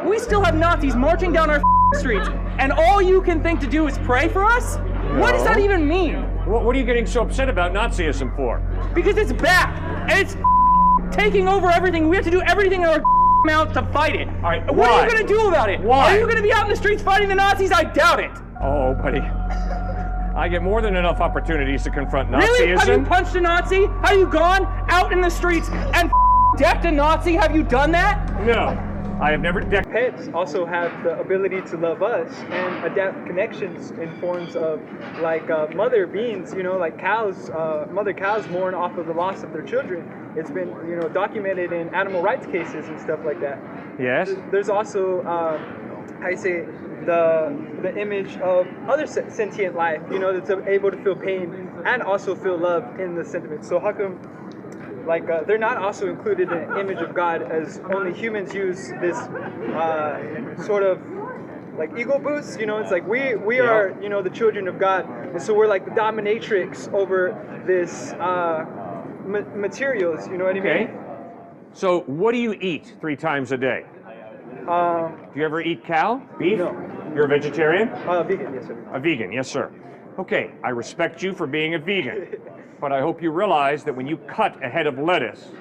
We still have Nazis marching down our streets, and all you can think to do is pray for us? No. What does that even mean? What are you getting so upset about Nazism for? Because it's back, and it's taking over everything. We have to do everything in our mouth to fight it. All right, what are you going to do about it? Why? Are you going to be out in the streets fighting the Nazis? I doubt it. Oh, buddy. I get more than enough opportunities to confront Nazism. Really? Have you punched a Nazi? Have you gone out in the streets and decked a Nazi? Have you done that? No. I have never decked. Pets also have the ability to love us and adapt connections in forms of like mother beings, like cows, mother cows mourn off of the loss of their children. It's been, documented in animal rights cases and stuff like that. Yes. There's also, the image of other sentient life, that's able to feel pain and also feel love in the sentiment. So how come, they're not also included in the image of God, as only humans use this sort of like ego boost? It's like we are, the children of God, and so we're like the dominatrix over this materials. You know what I mean? Okay. So what do you eat 3 times a day? Do you ever eat cow? Beef? No. You're a vegetarian? Vegan, yes, sir. A vegan, yes, sir. Okay, I respect you for being a vegan, but I hope you realize that when you cut a head of lettuce,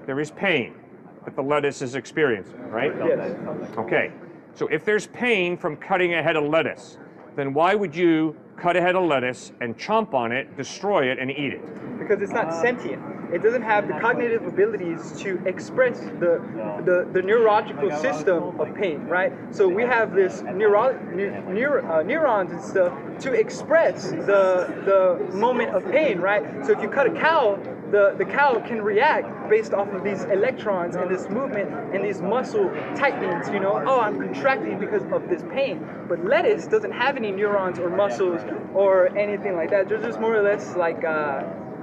there is pain that the lettuce is experiencing, right? Yes. Okay, so if there's pain from cutting a head of lettuce, then why would you cut a head of lettuce and chomp on it, destroy it, and eat it? Because it's not sentient. It doesn't have the cognitive abilities to express the neurological system of pain, right? So we have this neurons and stuff to express the moment of pain, right? So if you cut a cow, the cow can react based off of these electrons and this movement and these muscle tightenings, oh, I'm contracting because of this pain. But lettuce doesn't have any neurons or muscles or anything like that. They're just more or less like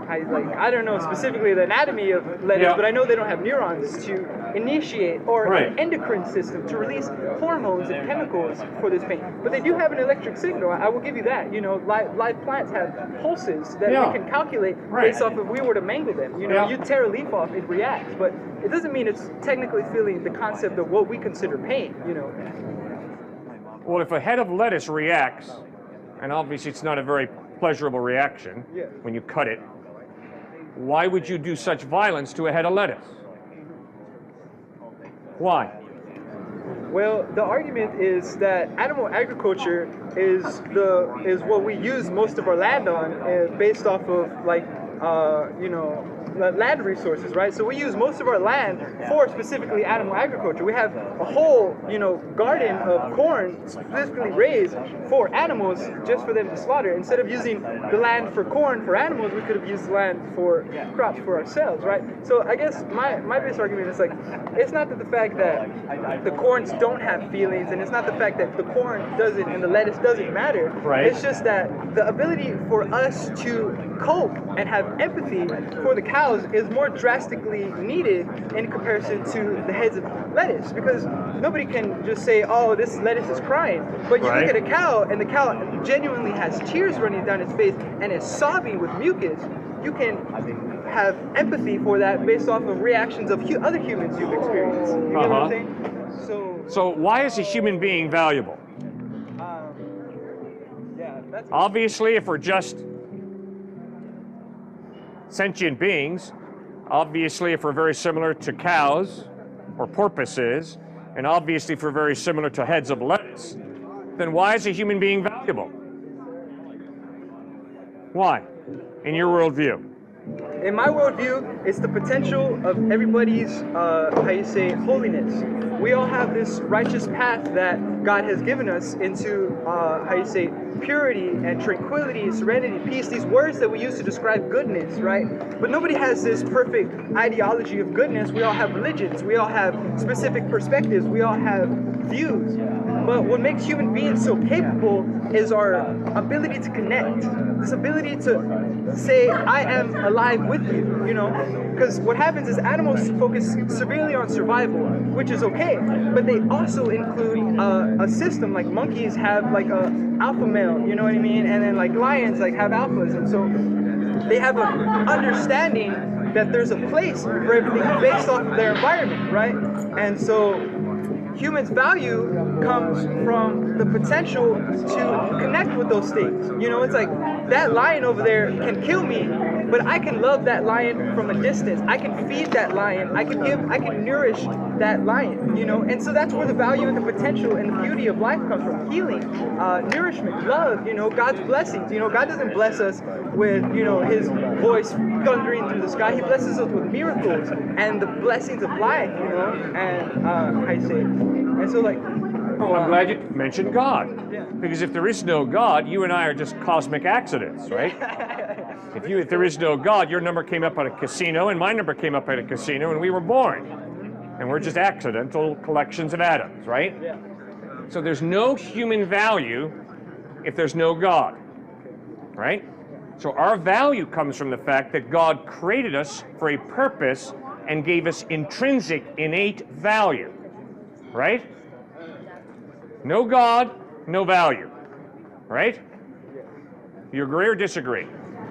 I don't know specifically the anatomy of lettuce, but I know they don't have neurons to initiate or an endocrine system to release hormones and chemicals for this pain. But they do have an electric signal. I will give you that. Live plants have pulses that we can calculate based off if we were to mangle them. You tear a leaf off, it reacts, but it doesn't mean it's technically feeling the concept of what we consider pain. Well, if a head of lettuce reacts, and obviously it's not a very pleasurable reaction when you cut it, why would you do such violence to a head of lettuce? Why? Well, the argument is that animal agriculture is what we use most of our land on, based off of land resources, right? So we use most of our land for specifically animal agriculture. We have a whole, garden of corn specifically raised for animals just for them to slaughter. Instead of using the land for corn for animals, we could have used the land for crops for ourselves, right? So I guess my base argument is it's not that the fact that the corns don't have feelings, and it's not the fact that the corn doesn't and the lettuce doesn't matter. Right. It's just that the ability for us to cope and have empathy for the cows is more drastically needed in comparison to the heads of lettuce, because nobody can just say, oh, this lettuce is crying, but you look at a cow and the cow genuinely has tears running down its face and is sobbing with mucus. You can have empathy for that based off of reactions of other humans you've experienced. You know what I'm saying? So why is a human being valuable? Obviously, if we're just sentient beings, obviously if we're very similar to cows or porpoises, and obviously if we're very similar to heads of lettuce, then why is a human being valuable? Why, in your worldview? In my worldview, it's the potential of everybody's, holiness. We all have this righteous path that God has given us into, purity and tranquility, serenity, peace, these words that we use to describe goodness, right? But nobody has this perfect ideology of goodness. We all have religions. We all have specific perspectives. We all have views. But what makes human beings so capable is our ability to connect. This ability to say, I am alive with you, Because what happens is animals focus severely on survival, which is okay. But they also include a system, like monkeys have like a alpha male, you know what I mean? And then like lions have alphas. And so they have an understanding that there's a place for everything based off of their environment, right? And so humans' value comes from the potential to connect with those states. You know, it's like that lion over there can kill me, but I can love that lion from a distance. I can feed that lion. I can nourish that lion, you know? And so that's where the value and the potential and the beauty of life comes from. Healing, nourishment, love, you know, God's blessings. You know, God doesn't bless us with, you know, his voice thundering through the sky. He blesses us with miracles and the blessings of life, you know? And I say, and so like, well, I'm glad you mentioned God. Yeah. Because if there is no God, you and I are just cosmic accidents, right? If there is no God, your number came up at a casino and my number came up at a casino and we were born. And we're just accidental collections of atoms, right? Yeah. So there's no human value if there's no God, right? So our value comes from the fact that God created us for a purpose and gave us intrinsic, innate value, right? No God, no value, right? You agree or disagree?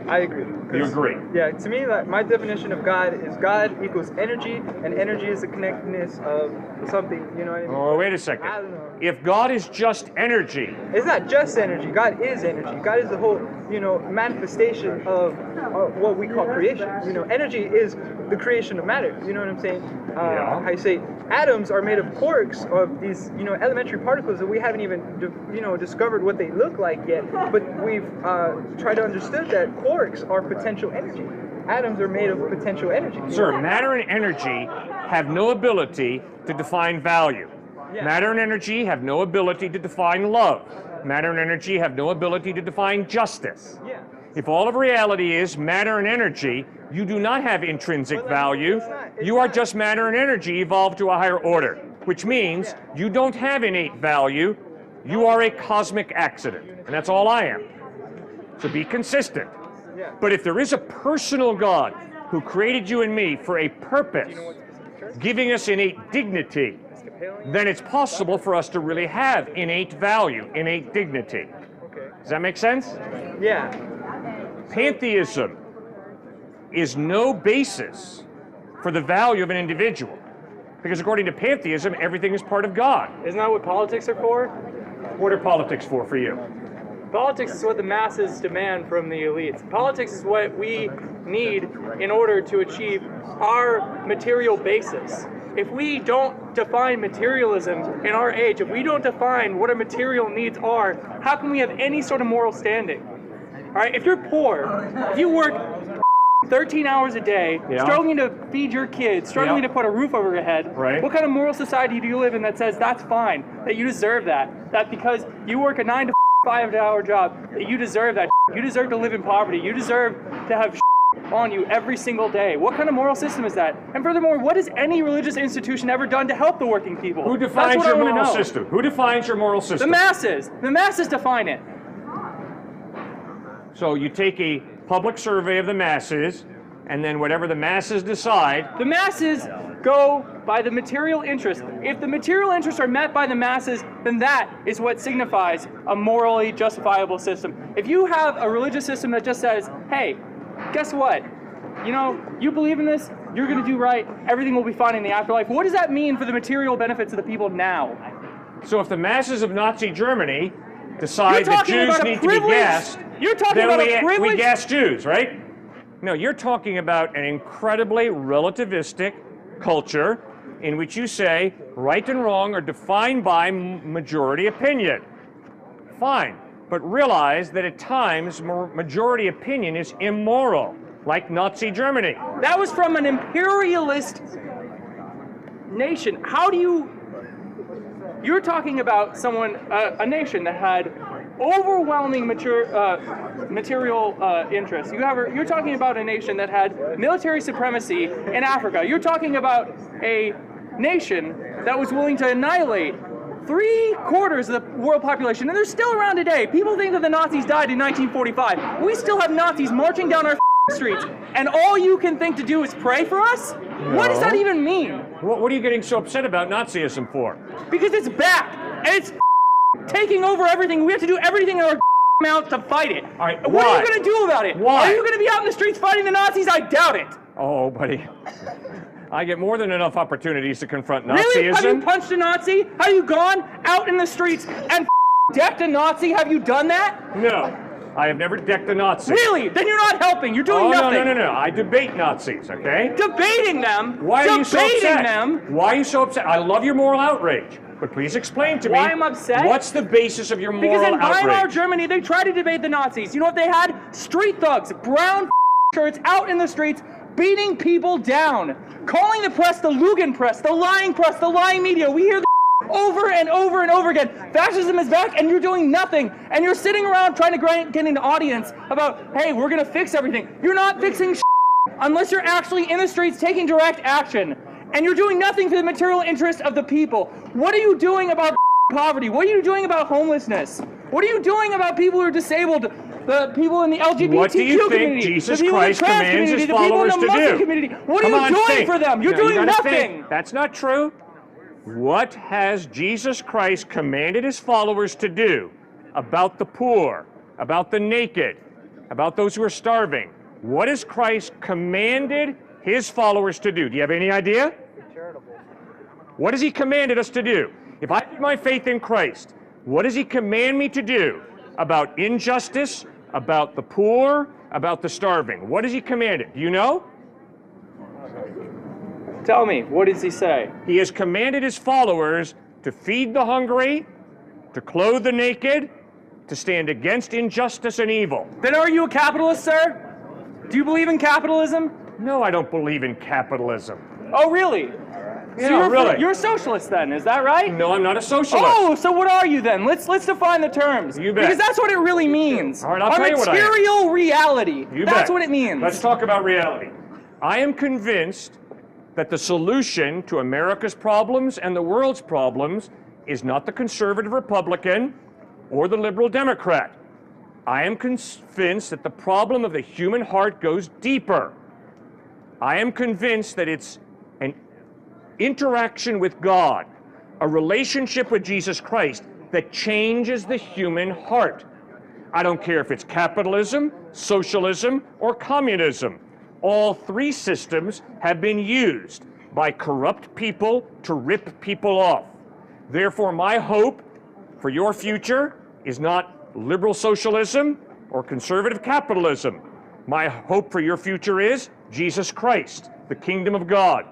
I agree. You agree? Yeah, to me, like, my definition of God is God equals energy, and energy is the connectedness of something, you know what I mean? Oh, wait a second. I don't know. If God is just energy, It's not just energy. God is energy. God is the whole, you know, manifestation of what we call creation. You know, energy is the creation of matter. You know what I'm saying? Yeah. How you say atoms are made of quarks, of these, you know, elementary particles that we haven't even, you know, discovered what they look like yet. But we've tried to understand that quarks are potential energy. Atoms are made of potential energy. sir, matter and energy have no ability to define value. Yeah. Matter and energy have no ability to define love. Matter and energy have no ability to define justice. Yeah. If all of reality is matter and energy, you do not have intrinsic Well, value. it's You are not. just matter and energy evolved to a higher order, which means you don't have innate value. You are a cosmic accident, and that's all I am. So be consistent. Yeah. But if there is a personal God who created you and me for a purpose, giving us innate dignity, then it's possible for us to really have innate value, innate dignity. Okay. Does that make sense? Yeah. Pantheism is no basis for the value of an individual. Because according to pantheism, everything is part of God. Isn't that what politics are for? What are politics for you? Politics is what the masses demand from the elites. Politics is what we need in order to achieve our material basis. If we don't define materialism in our age, if we don't define what our material needs are, how can we have any sort of moral standing? All right, if you're poor, if you work 13 hours a day, Yeah. struggling to feed your kids, struggling Yeah. to put a roof over your head, Right. what kind of moral society do you live in that says that's fine, that you deserve that because you work a 9 to 5-hour job, that you deserve that, you deserve to live in poverty, you deserve to have on you every single day? What kind of moral system is that? And furthermore, what has any religious institution ever done to help the working people? Who That's defines what I your wanna moral know. system? Who defines your moral system? The masses. The masses define it. So you take a public survey of the masses, and then whatever the masses decide, The masses go by the material interest. If the material interests are met by the masses, then that is what signifies a morally justifiable system. If you have a religious system that just says, hey, guess what? You know, you believe in this, you're going to do right, everything will be fine in the afterlife. What does that mean for the material benefits of the people now? so if the masses of Nazi Germany decide You're that talking Jews about a need to be privilege- gassed, You're talking then about a we privilege? gas Jews, right? No, you're talking about an incredibly relativistic culture in which you say right and wrong are defined by majority opinion. Fine, but realize that at times majority opinion is immoral, like Nazi Germany. That was from an imperialist nation. How do you... You're talking about someone, a nation that had overwhelming material interests. You're talking about a nation that had military supremacy in Africa. You're talking about a nation that was willing to annihilate 3/4 of the world population, and they're still around today. People think that the Nazis died in 1945. We still have Nazis marching down our streets, and all you can think to do is pray for us? What does that even mean? What are you getting so upset about Nazism for? Because it's back, and it's taking over everything. We have to do everything in our mouth to fight it. All right, What are why? you going to do about it? Why? Are you going to be out in the streets fighting the Nazis? I doubt it. Oh, buddy. I get more than enough opportunities to confront Nazism. Really? Have you punched a Nazi? Have you gone out in the streets and decked a Nazi? Have you done that? No, I have never decked a Nazi. Really? Then you're not helping. You're doing nothing. No. I debate Nazis, okay? Debating them? Why are you so upset? Them? Why are you so upset? I love your moral outrage, but please explain to me. Why I'm upset? What's the basis of your moral Because in outrage? Weimar, Germany, they tried to debate the Nazis. You know what they had? Street thugs, brown shirts out in the streets, beating people down, calling the press the Lugan press, the lying media. We hear over and over and over again. Fascism is back, and you're doing nothing. And you're sitting around trying to get an audience about, hey, we're going to fix everything. You're not fixing unless you're actually in the streets taking direct action. And you're doing nothing for the material interest of the people. What are you doing about poverty? What are you doing about homelessness? What are you doing about people who are disabled? The people in the LGBTQ what do you community, think Jesus the people Christ in the trans commands community, his the people in followers the to Muslim do? community. What Come are you on, doing think. for them? You're No, you doing gotta nothing. think. That's not true. What has Jesus Christ commanded his followers to do about the poor, about the naked, about those who are starving? What has Christ commanded his followers to do? Do you have any idea? What has he commanded us to do? If I put my faith in Christ, what does he command me to do about injustice, about the poor, about the starving? What has he commanded? Do you know? Tell me, what does he say? He has commanded his followers to feed the hungry, to clothe the naked, to stand against injustice and evil. Then are you a capitalist, sir? Do you believe in capitalism? No, I don't believe in capitalism. Oh, really? Yeah, really. You're a socialist then, is that right? No, I'm not a socialist. Oh, so what are you then? Let's define the terms. You bet. Because that's what it really means. All right, I'll tell you what I am. Material reality. You That's bet. what it means. Let's talk about reality. I am convinced that the solution to America's problems and the world's problems is not the conservative Republican or the liberal Democrat. I am convinced that the problem of the human heart goes deeper. I am convinced that it's an interaction with God, a relationship with Jesus Christ that changes the human heart. I don't care if it's capitalism, socialism, or communism. All three systems have been used by corrupt people to rip people off. Therefore, my hope for your future is not liberal socialism or conservative capitalism. My hope for your future is Jesus Christ, the kingdom of God,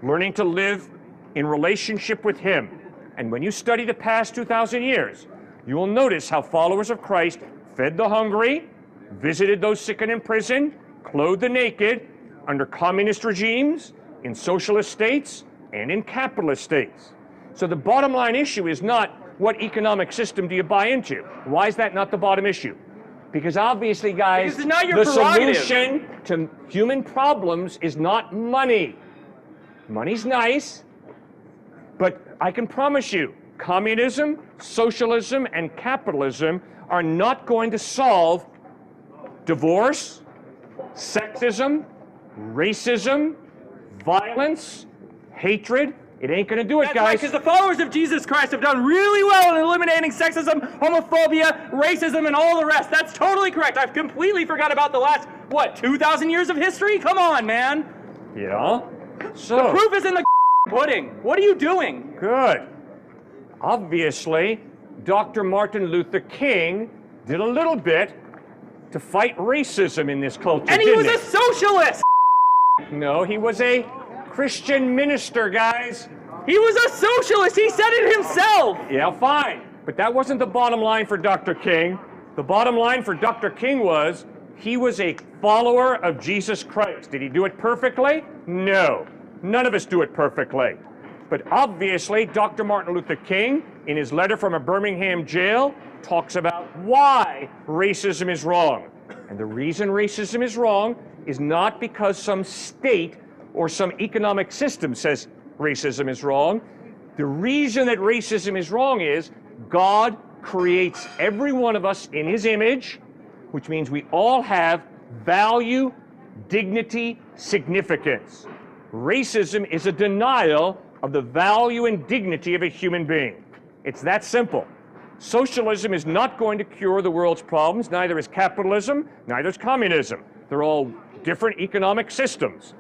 learning to live in relationship with him. And when you study the past 2,000 years, you will notice how followers of Christ fed the hungry, visited those sick and in prison, clothed the naked under communist regimes, in socialist states, and in capitalist states. So the bottom line issue is not what economic system do you buy into. Why is that not the bottom issue? Because obviously, guys, Because it's not your the prerogative. solution to human problems is not money. Money's nice, but I can promise you, communism, socialism, and capitalism are not going to solve divorce, sexism, racism, violence, hatred. It ain't going to do it, That's right, guys. because the followers of Jesus Christ have done really well in eliminating sexism, homophobia, racism, and all the rest. That's totally correct. I've completely forgot about the last, 2,000 years of history? Come on, man. Yeah. So The proof is in the pudding. What are you doing? good. Obviously, Dr. Martin Luther King did a little bit to fight racism in this culture, And he didn't was a socialist. No, he was a Christian minister, guys. He was a socialist. He said it himself. Yeah, fine. But that wasn't the bottom line for Dr. King. The bottom line for Dr. King was he was a follower of Jesus Christ. Did he do it perfectly? No. None of us do it perfectly. But obviously, Dr. Martin Luther King, in his letter from a Birmingham jail, talks about why racism is wrong. And the reason racism is wrong is not because some state or some economic system says racism is wrong. The reason that racism is wrong is God creates every one of us in his image, which means we all have value, dignity, significance. Racism is a denial of the value and dignity of a human being. It's that simple. Socialism is not going to cure the world's problems. Neither is capitalism, neither is communism. They're all different economic systems.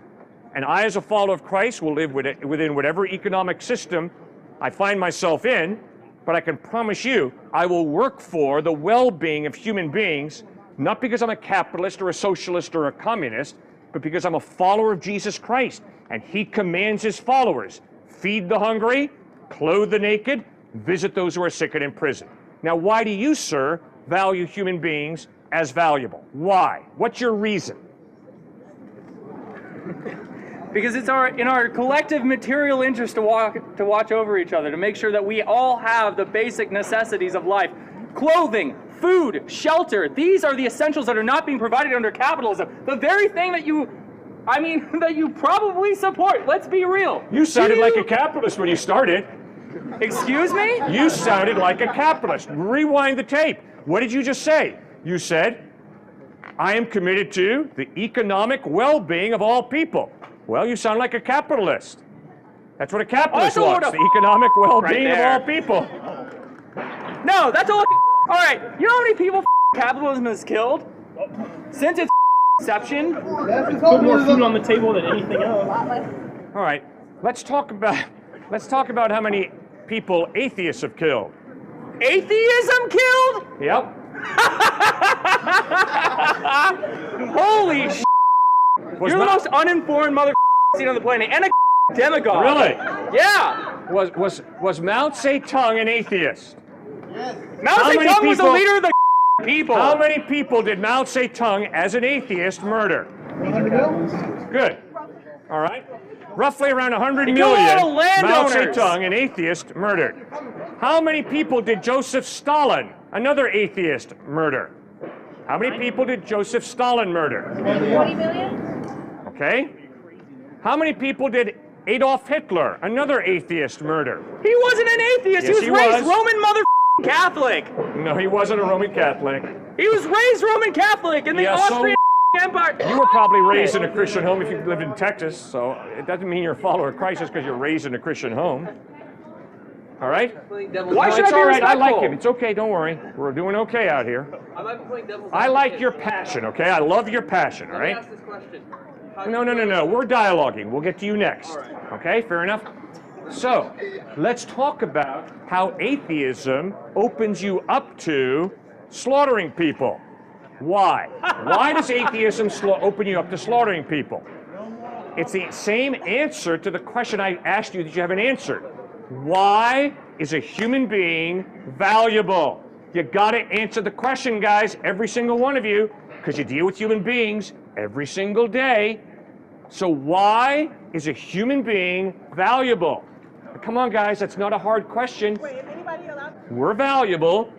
And I, as a follower of Christ, will live within whatever economic system I find myself in, but I can promise you, I will work for the well-being of human beings, not because I'm a capitalist or a socialist or a communist, but because I'm a follower of Jesus Christ. And he commands his followers, feed the hungry, clothe the naked, visit those who are sick and in prison. Now, why do you, sir, value human beings as valuable? Why? What's your reason? Because it's in our collective material interest to watch over each other, to make sure that we all have the basic necessities of life. Clothing, food, shelter, these are the essentials that are not being provided under capitalism. The very thing that that you probably support. Let's be real. You sounded like a capitalist when you started. Excuse me? You sounded like a capitalist. Rewind the tape. What did you just say? You said, I am committed to the economic well-being of all people. Well, you sound like a capitalist. That's what a capitalist wants, the economic well-being of all people. No, that's all. All right, you know how many people capitalism has killed since its inception? Put more food on the table than anything else. All right, let's talk about how many people atheists have killed. Atheism killed? Yep. Holy sh**. You're the most uninformed mother seen on the planet, and a demagogue. Really? Yeah. Was Mao Zedong an atheist? Yes. Mao Zedong was the leader of the people. How many people did Mao Zedong, as an atheist, murder? Good. All right. Roughly around 100 million Mao Zedong, an atheist, murdered. How many people did Joseph Stalin, another atheist, murder? How many people did Joseph Stalin murder? 40 million. Okay. How many people did Adolf Hitler, another atheist, murder? He wasn't an atheist. Yes, he was raised Roman mother Catholic. No, he wasn't a Roman Catholic. He was raised Roman Catholic in the Austrian Empire. You were probably raised in a Christian home if you lived in Texas, so it doesn't mean you're a follower of Christ just because you're raised in a Christian home. All right? Why should it's I be all right. I respectful? like it. It's okay. Don't worry. We're doing okay out here. I like your passion, okay? I love your passion, all right? No. We're dialoguing. We'll get to you next. Okay, fair enough? So, let's talk about how atheism opens you up to slaughtering people. Why? Why does atheism open you up to slaughtering people? It's the same answer to the question I asked you that you haven't answered. Why is a human being valuable? You gotta answer the question, guys, every single one of you, because you deal with human beings every single day. So why is a human being valuable? Come on, guys, that's not a hard question. We're valuable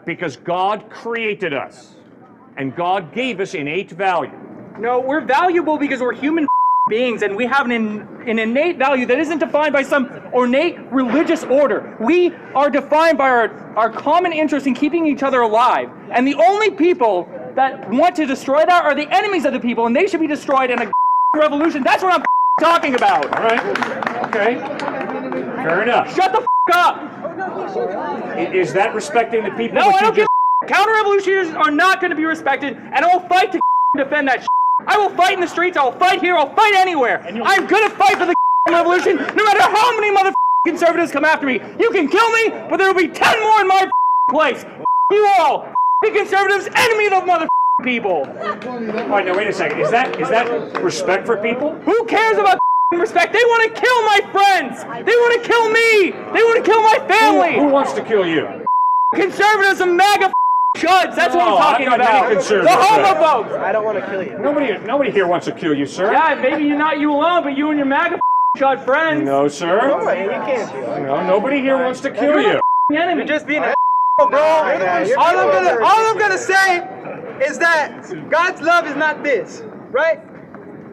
because God created us, and God gave us innate value. No, we're valuable because we're human beings, and we have an innate value that isn't defined by some ornate religious order. We are defined by our common interest in keeping each other alive. And the only people that want to destroy that are the enemies of the people, and they should be destroyed in a revolution. That's what I'm talking about. All right. Okay. Fair enough. Shut the up. Is that respecting the people? No, I don't give a counter-revolutionaries are not going to be respected, and I will fight to defend that I will fight in the streets, I will fight here, I'll fight anywhere. I'm gonna fight for the revolution, no matter how many conservatives come after me. You can kill me, but there will be 10 more in my place. You all, the conservatives, enemy of the people. All right, now wait a second. Is that respect for people? Who cares about respect? They want to kill my friends. They want to kill me. They want to kill my family. Who wants to kill you? Conservatives and MAGA chuds. That's what I'm talking about. The homophobes. I don't want to kill you. Nobody here wants to kill you, sir. Yeah, maybe not you alone, but you and your MAGA chud friends. No, sir. No, you can't do that. No, nobody here wants to kill you. Enemy. You're just being a bro. All I'm gonna say is that God's love is not this, right?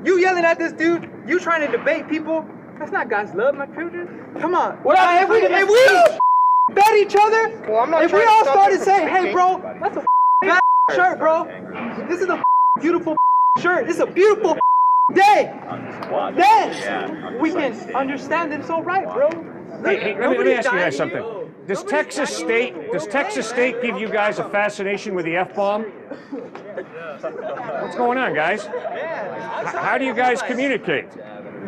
You yelling at this dude, you trying to debate people, that's not God's love, my children. Come on. If we bet each other, if we all started saying, hey bro, that's a bad shirt, bro. This is a beautiful shirt. This is a beautiful day. Then we can understand it's all right, bro. Hey, let me ask you guys something. Does Texas State give you guys a fascination with the F-bomb? What's going on, guys? How do you guys communicate?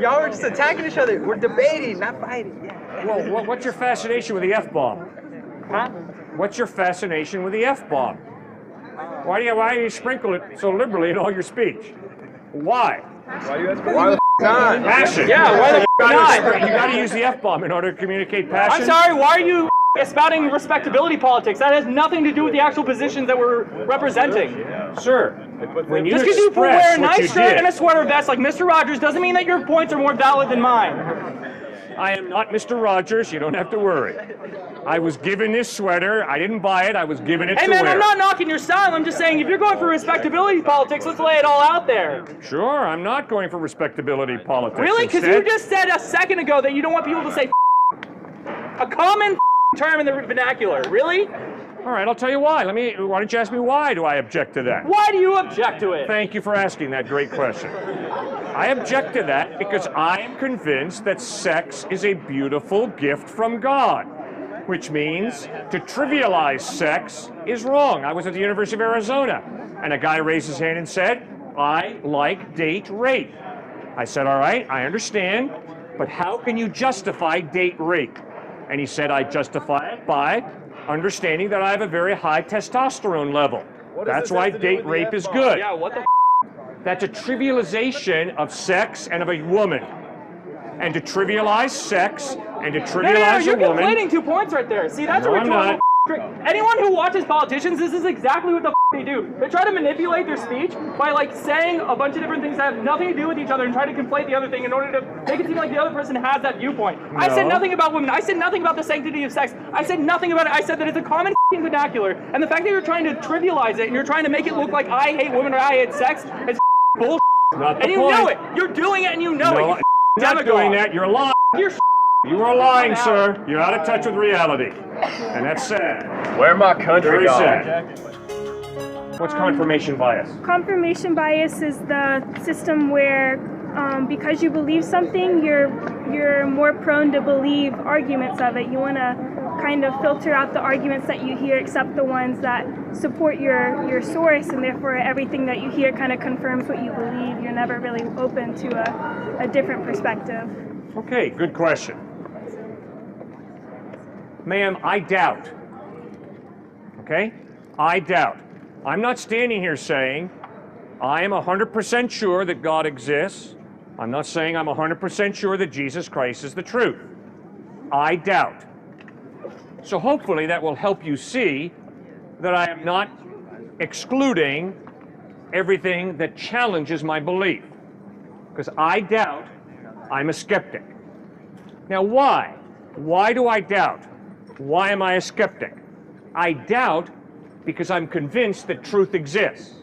Y'all are just attacking each other. We're debating, not fighting. Yeah. Well, what's your fascination with the F-bomb? Huh? What's your fascination with the F-bomb? Why do you sprinkle it so liberally in all your speech? Why? Why the not? Passion. Yeah, why the not? You gotta use the F-bomb in order to communicate passion. I'm sorry, why are you spouting respectability politics? That has nothing to do with the actual positions that we're representing. Sir, when you Just because you wear a express what nice you shirt did, and a sweater vest like Mr. Rogers doesn't mean that your points are more valid than mine. I am not Mr. Rogers, you don't have to worry. I was given this sweater, I didn't buy it, I was given it Hey to man, wear. I'm not knocking your style, I'm just saying if you're going for respectability politics, let's lay it all out there. Sure, I'm not going for respectability politics. Really? Because you Instead, just said a second ago that you don't want people to say a common term in the vernacular. Really? all right, I'll tell you why. Why don't you ask me why do I object to that? Why do you object to it? Thank you for asking that great question. I object to that because I am convinced that sex is a beautiful gift from God, which means to trivialize sex is wrong. I was at the University of Arizona, and a guy raised his hand and said, I like date rape. I said, all right, I understand, but how can you justify date rape? And he said, I justify it by understanding that I have a very high testosterone level. That's why date rape is good. Yeah, what the That's a trivialization of sex and of a woman. And to trivialize sex and to trivialize you're a woman. conflating 2 points right there. See, that's No, a I'm rhetorical not. trick. Anyone who watches politicians, this is exactly what the they do. They try to manipulate their speech by like saying a bunch of different things that have nothing to do with each other and try to conflate the other thing in order to make it seem like the other person has that viewpoint. I said No. nothing about women. I said nothing about the sanctity of sex. I said nothing about it. I said that it's a common vernacular. And the fact that you're trying to trivialize it and you're trying to make it look like I hate women or I hate sex is bullshit. Not the And you point. know it. You're doing it and you know No, it. I'm not doing that. You're lying. You're You are lying, sir. You're out of touch with reality. And that's sad. Where my country Very gone? sad. What's confirmation bias? Confirmation bias is the system where because you believe something, you're more prone to believe arguments of it. You want to kind of filter out the arguments that you hear, except the ones that support your source, and therefore everything that you hear kind of confirms what you believe. You're never really open to a different perspective. Okay, good question. Ma'am, I doubt. Okay? I doubt. I'm not standing here saying I am 100% sure that God exists. I'm not saying I'm 100% sure that Jesus Christ is the truth. I doubt. So hopefully that will help you see that I am not excluding everything that challenges my belief. Because I doubt, I'm a skeptic. Now why? Why do I doubt? Why am I a skeptic? I doubt because I'm convinced that truth exists.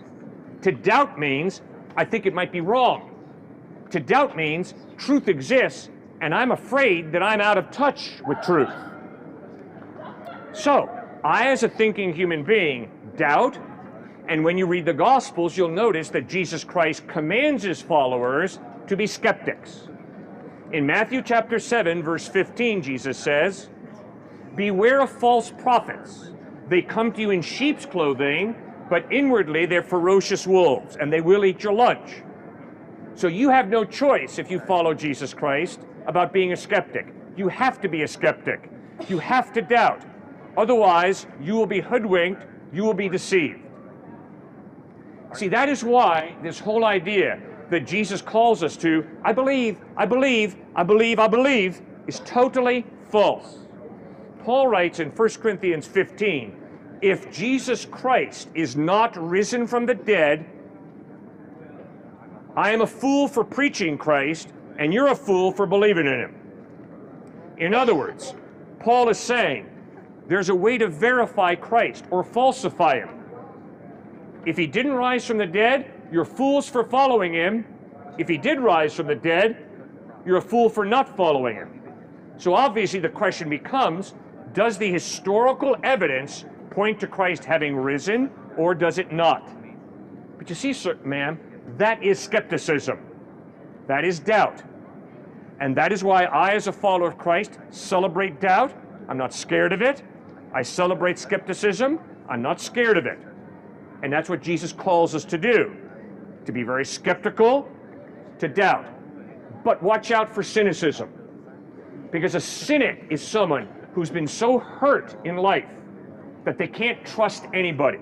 To doubt means I think it might be wrong. To doubt means truth exists and I'm afraid that I'm out of touch with truth. So, I as a thinking human being doubt, and when you read the Gospels, you'll notice that Jesus Christ commands his followers to be skeptics. In Matthew chapter 7, verse 15, Jesus says, beware of false prophets. They come to you in sheep's clothing, but inwardly they're ferocious wolves, and they will eat your lunch. So you have no choice if you follow Jesus Christ about being a skeptic. You have to be a skeptic. You have to doubt. Otherwise, you will be hoodwinked, you will be deceived. See, that is why this whole idea that Jesus calls us to, I believe, is totally false. Paul writes in 1 Corinthians 15, if Jesus Christ is not risen from the dead, I am a fool for preaching Christ, and you're a fool for believing in him. In other words, Paul is saying there's a way to verify Christ or falsify him. If he didn't rise from the dead, you're fools for following him. If he did rise from the dead, you're a fool for not following him. So obviously the question becomes, does the historical evidence point to Christ having risen, or does it not? But you see, sir, ma'am, that is skepticism. That is doubt. And that is why I, as a follower of Christ, celebrate doubt. I'm not scared of it. I celebrate skepticism. I'm not scared of it. And that's what Jesus calls us to do. To be very skeptical, to doubt. But watch out for cynicism. Because a cynic is someone who's been so hurt in life that they can't trust anybody.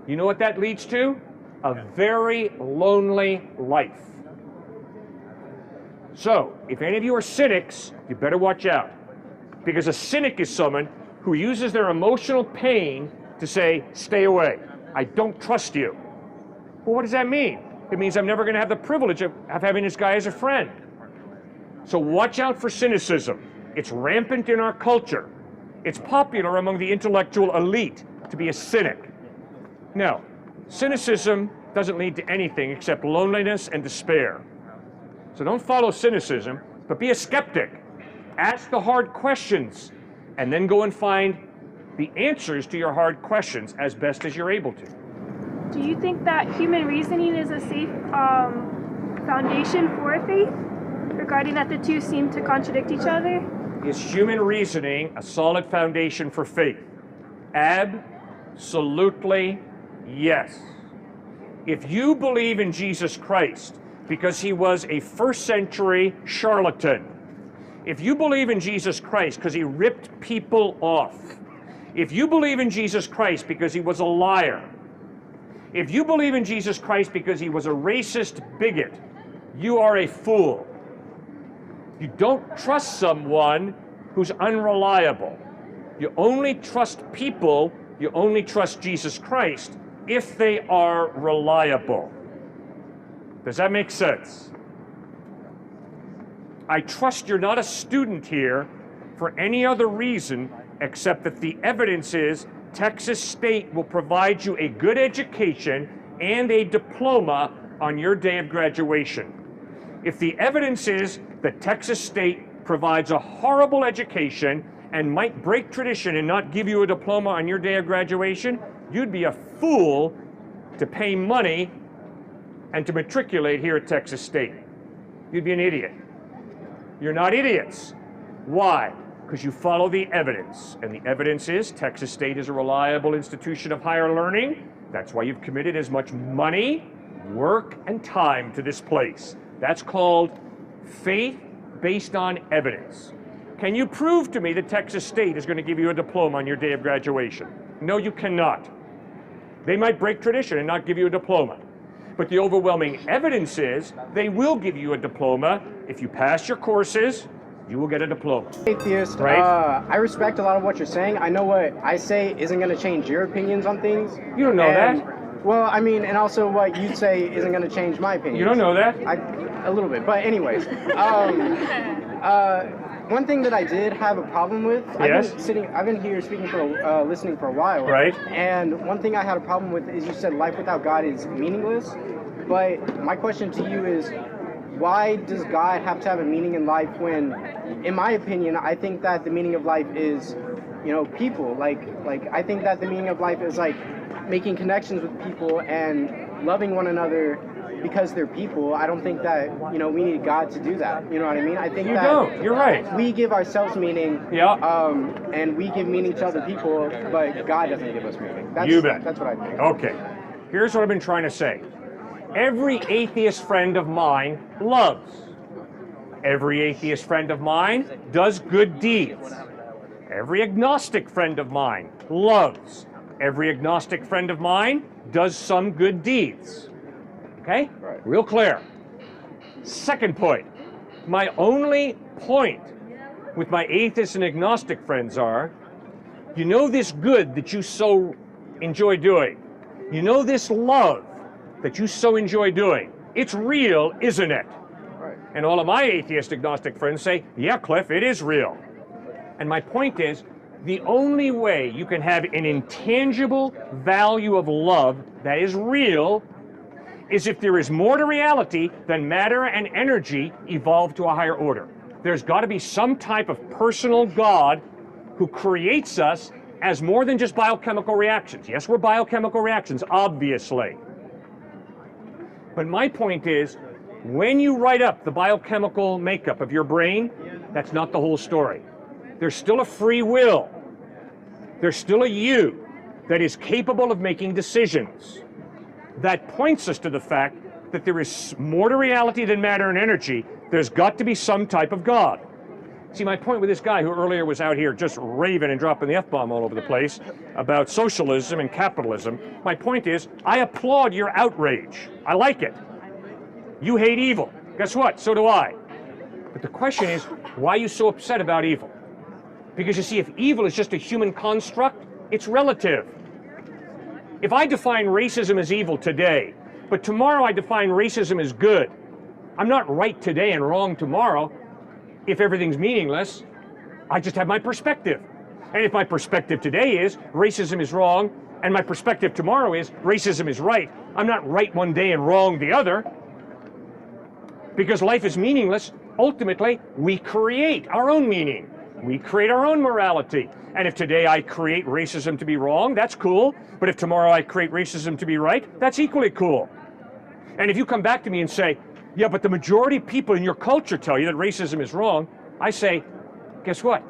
You know what that leads to? A very lonely life. So, if any of you are cynics, you better watch out. Because a cynic is someone who uses their emotional pain to say, stay away. I don't trust you. Well, what does that mean? It means I'm never going to have the privilege of having this guy as a friend. So watch out for cynicism. It's rampant in our culture. It's popular among the intellectual elite to be a cynic. Now, cynicism doesn't lead to anything except loneliness and despair. So don't follow cynicism, but be a skeptic. Ask the hard questions, and then go and find the answers to your hard questions as best as you're able to. Do you think that human reasoning is a safe foundation for faith, regarding that the two seem to contradict each other? Is human reasoning a solid foundation for faith? Absolutely yes. If you believe in Jesus Christ because he was a first century charlatan, if you believe in Jesus Christ because he ripped people off, if you believe in Jesus Christ because he was a liar, if you believe in Jesus Christ because he was a racist bigot, you are a fool. You don't trust someone who's unreliable. You only trust people, you only trust Jesus Christ if they are reliable. Does that make sense? I trust you're not a student here for any other reason except that the evidence is Texas State will provide you a good education and a diploma on your day of graduation. If the evidence is that Texas State provides a horrible education and might break tradition and not give you a diploma on your day of graduation, you'd be a fool to pay money and to matriculate here at Texas State. You'd be an idiot. You're not idiots. Why? Because you follow the evidence. And the evidence is Texas State is a reliable institution of higher learning. That's why you've committed as much money, work, and time to this place. That's called faith based on evidence. Can you prove to me that Texas State is going to give you a diploma on your day of graduation? No, you cannot. They might break tradition and not give you a diploma. But the overwhelming evidence is they will give you a diploma. If you pass your courses, you will get a diploma. Atheist, right? I respect a lot of what you're saying. I know what I say isn't going to change your opinions on things. You don't know that. Well, I mean, and also what you say isn't going to change my opinion. You don't know that. A little bit, but anyways. One thing that I did have a problem with, Yes? I've been here speaking for, listening for a while. Right. And one thing I had a problem with is you said life without God is meaningless. But my question to you is, why does God have to have a meaning in life when, in my opinion, I think that the meaning of life is, people. Like I think that the meaning of life is like making connections with people and loving one another because they're people. I don't think that, we need God to do that. You know what I mean? I think You don't. You're right. We give ourselves meaning. Yeah. And we give meaning to other people, but God doesn't give us meaning. You bet. That's what I think. Okay. Here's what I've been trying to say. Every atheist friend of mine loves. Every atheist friend of mine does good deeds. Every agnostic friend of mine loves. Every agnostic friend of mine does some good deeds. Okay? Right. Real clear. Second point. My only point with my atheist and agnostic friends are, this good that you so enjoy doing. This love that you so enjoy doing. It's real, isn't it? Right. And all of my atheist agnostic friends say, yeah, Cliff, it is real. And my point is, the only way you can have an intangible value of love that is real is if there is more to reality than matter and energy evolved to a higher order. There's got to be some type of personal God who creates us as more than just biochemical reactions. Yes, we're biochemical reactions, obviously. But my point is, when you write up the biochemical makeup of your brain, that's not the whole story. There's still a free will. There's still a you that is capable of making decisions. That points us to the fact that there is more to reality than matter and energy There's got to be some type of God. See, my point with this guy who earlier was out here just raving and dropping the F-bomb all over the place about socialism and capitalism, my point is, I applaud your outrage. I like it. You hate evil. Guess what? So do I. But the question is, why are you so upset about evil? Because you see, if evil is just a human construct, it's relative. If I define racism as evil today, but tomorrow I define racism as good, I'm not right today and wrong tomorrow. If everything's meaningless, I just have my perspective. And if my perspective today is racism is wrong, and my perspective tomorrow is racism is right, I'm not right one day and wrong the other. Because life is meaningless, ultimately, we create our own meaning. We create our own morality. And if today I create racism to be wrong, that's cool. But if tomorrow I create racism to be right, that's equally cool. And if you come back to me and say, yeah, but the majority of people in your culture tell you that racism is wrong, I say, guess what?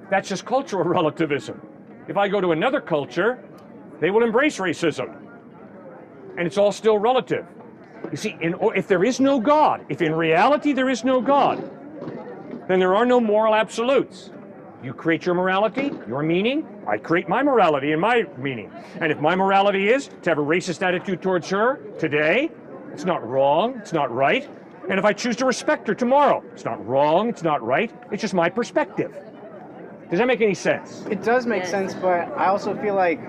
That's just cultural relativism. If I go to another culture, they will embrace racism. And it's all still relative. You see, if there is no God, if in reality there is no God, then there are no moral absolutes. You create your morality, your meaning, I create my morality and my meaning. And if my morality is to have a racist attitude towards her today, it's not wrong, it's not right. And if I choose to respect her tomorrow, it's not wrong, it's not right, it's just my perspective. Does that make any sense? It does make sense, but I also feel like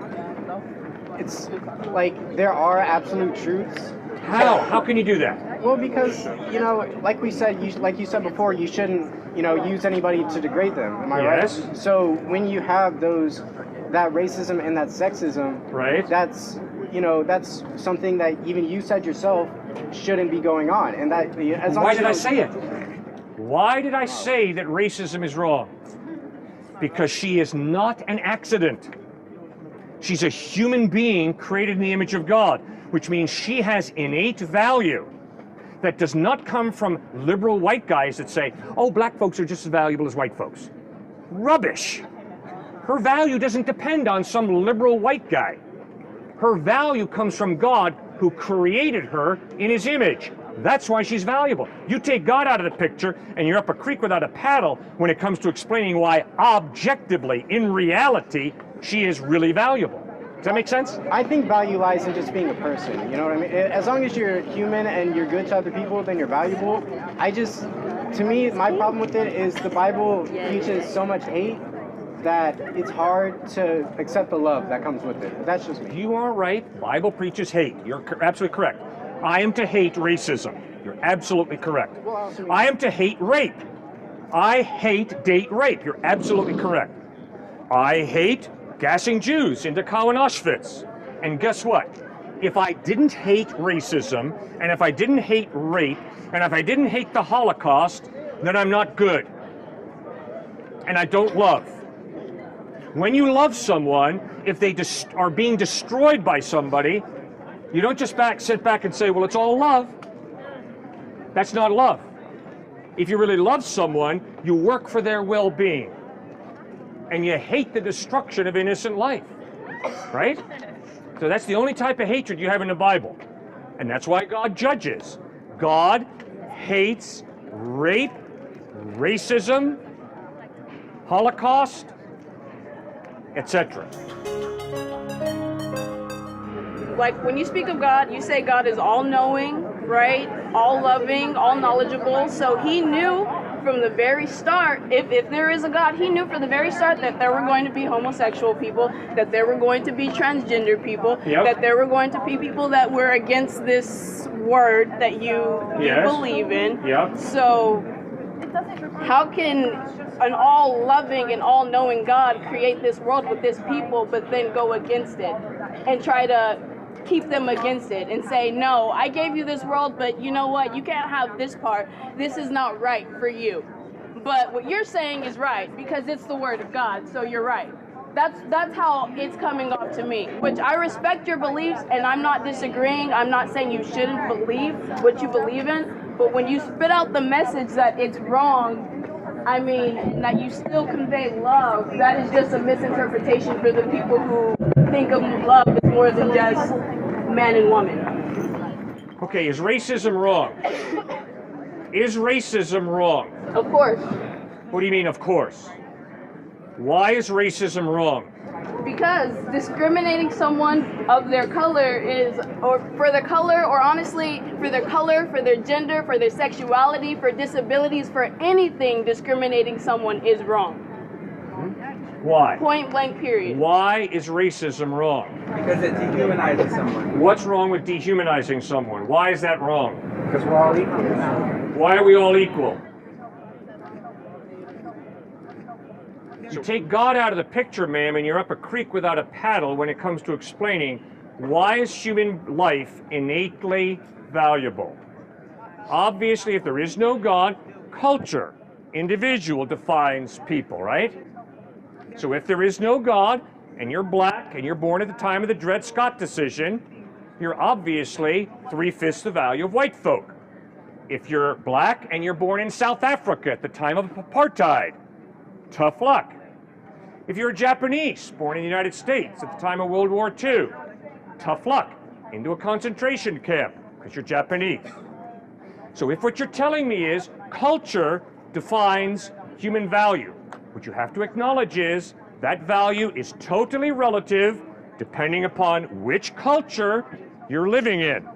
it's like there are absolute truths. How? How can you do that? Well, because, you know, like we said, like you said before, you shouldn't, you know, use anybody to degrade them. Am I Yes. right? So when you have that racism and that sexism, Right. that's, you know, that's something that even you said yourself shouldn't be going on. And that, as long Why as did you I don't- say it? Why did I say that racism is wrong? Because she is not an accident. She's a human being created in the image of God, which means she has innate value that does not come from liberal white guys that say, oh, black folks are just as valuable as white folks. Rubbish. Her value doesn't depend on some liberal white guy. Her value comes from God, who created her in his image. That's why she's valuable. You take God out of the picture and you're up a creek without a paddle when it comes to explaining why objectively, in reality, she is really valuable. Does that make sense? I think value lies in just being a person. You know what I mean? As long as you're human and you're good to other people, then you're valuable. To me, my problem with it is the Bible teaches so much hate that it's hard to accept the love that comes with it. But that's just me. You are right. Bible preaches hate. You're absolutely correct. I am to hate racism. You're absolutely correct. I am to hate rape. I hate date rape. You're absolutely correct. I hate gassing Jews into Dachau and Auschwitz. And guess what? If I didn't hate racism, and if I didn't hate rape, and if I didn't hate the Holocaust, then I'm not good. And I don't love. When you love someone, if they are being destroyed by somebody, you don't just sit back and say, well, it's all love. That's not love. If you really love someone, you work for their well-being. And you hate the destruction of innocent life, right? So that's the only type of hatred you have in the Bible. And that's why God judges. God hates rape, racism, Holocaust, etc. Like when you speak of God, you say God is all-knowing, right? All-loving, all-knowledgeable. So he knew from the very start, if there is a God, he knew from the very start that there were going to be homosexual people, that there were going to be transgender people, that there were going to be people that were against this word that you believe in. So how can an all-loving and all-knowing God create this world with this people, but then go against it and try to keep them against it and say, no, I gave you this world, but you know what? You can't have this part. This is not right for you. But what you're saying is right because it's the word of God, so you're right. That's how it's coming off to me, which I respect your beliefs, and I'm not disagreeing. I'm not saying you shouldn't believe what you believe in, but when you spit out the message that it's wrong, I mean, that you still convey love, that is just a misinterpretation for the people who think of love as more than just man and woman. Okay, is racism wrong? Is racism wrong? Of course. What do you mean, of course? Why is racism wrong? Because discriminating someone of their color is, or for their color, or honestly, for their color, for their gender, for their sexuality, for disabilities, for anything, discriminating someone is wrong. Why? Point blank, period. Why is racism wrong? Because it dehumanizes someone. What's wrong with dehumanizing someone? Why is that wrong? Because we're all equal. Why are we all equal? You take God out of the picture, ma'am, and you're up a creek without a paddle when it comes to explaining why is human life innately valuable. Obviously, if there is no God, culture, individual defines people, right? So if there is no God, and you're black, and you're born at the time of the Dred Scott decision, you're obviously 3/5 the value of white folk. If you're black and you're born in South Africa at the time of apartheid, tough luck. If you're Japanese, born in the United States at the time of World War II, tough luck. Into a concentration camp, because you're Japanese. So if what you're telling me is culture defines human value, what you have to acknowledge is that value is totally relative depending upon which culture you're living in.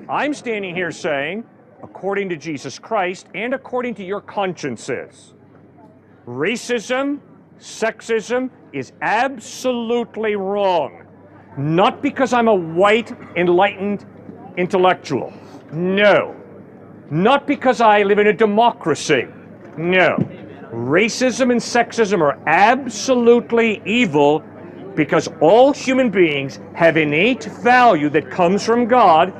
I'm standing here saying, according to Jesus Christ and according to your consciences, racism, sexism is absolutely wrong. Not because I'm a white, enlightened intellectual. No. Not because I live in a democracy. No. Racism and sexism are absolutely evil because all human beings have innate value that comes from God